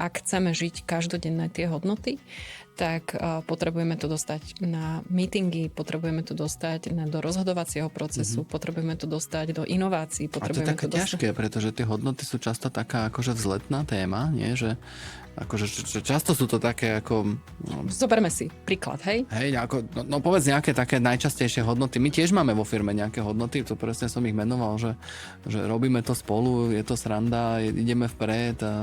ak chceme žiť každodenné tie hodnoty, tak potrebujeme to dostať na meetingy, potrebujeme to dostať do rozhodovacieho procesu, potrebujeme to dostať do inovácií. A to je také ťažké, pretože tie hodnoty sú často taká akože vzletná téma, nie? Že akože často sú to také ako... Zoberme si príklad, hej? Hej, no povedz nejaké také najčastejšie hodnoty. My tiež máme vo firme nejaké hodnoty, to presne som ich menoval, že robíme to spolu, je to sranda, ideme vpred a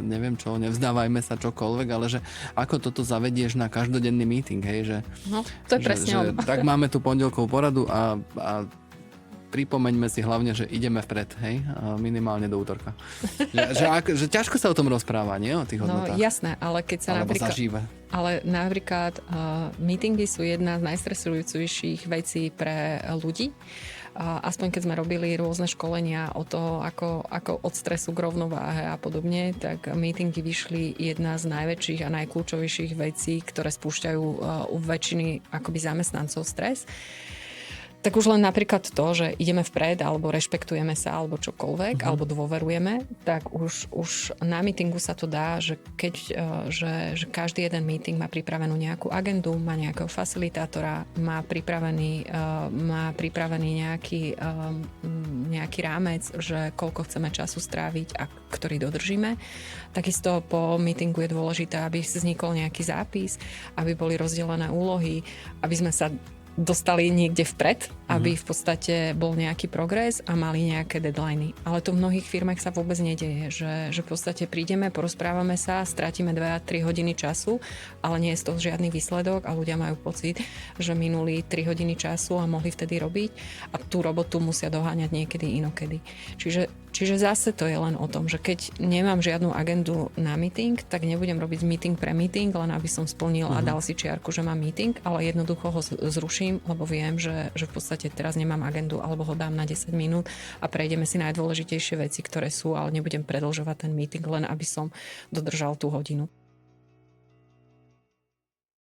neviem čo, nevzdávajme sa čokoľvek, ale že ako toto zavedieš na každodenný meeting, hej? Že, no, to je presne tak máme tu pondelkovú poradu a pripomeňme si hlavne, že ideme vpred, hej? Minimálne do útorka. že ťažko sa o tom rozpráva, nie? O tých hodnotách. No jasné, ale keď sa napríklad meetingy sú jedna z najstresujúcejších vecí pre ľudí. Aspoň keď sme robili rôzne školenia o to, ako od stresu k rovnováhe a podobne, tak meetingy vyšli jedna z najväčších a najkľúčovejších vecí, ktoré spúšťajú u väčšiny akoby zamestnancov stres. Tak už len napríklad to, že ideme vpred, alebo rešpektujeme sa, alebo čokoľvek, alebo dôverujeme, tak už na meetingu sa to dá, že že každý jeden meeting má pripravenú nejakú agendu, má nejakého facilitátora, má pripravený nejaký rámec, že koľko chceme času stráviť a ktorý dodržíme. Takisto po meetingu je dôležité, aby vznikol nejaký zápis, aby boli rozdelené úlohy, aby sme sa dostali niekde vpred, aby v podstate bol nejaký progres a mali nejaké deadliny. Ale to v mnohých firmách sa vôbec nedeje, že v podstate prídeme, porozprávame sa, strátime 2-3 hodiny času, ale nie je z toho žiadny výsledok a ľudia majú pocit, že minuli 3 hodiny času a mohli vtedy robiť a tú robotu musia doháňať niekedy inokedy. Čiže zase to je len o tom, že keď nemám žiadnu agendu na meeting, tak nebudem robiť meeting pre meeting, len aby som splnil a dal si čiarku, že mám meeting, ale jednoducho ho zruším, lebo viem, že v podstate teraz nemám agendu alebo ho dám na 10 minút a prejdeme si najdôležitejšie veci, ktoré sú, ale nebudem predĺžovať ten meeting, len aby som dodržal tú hodinu.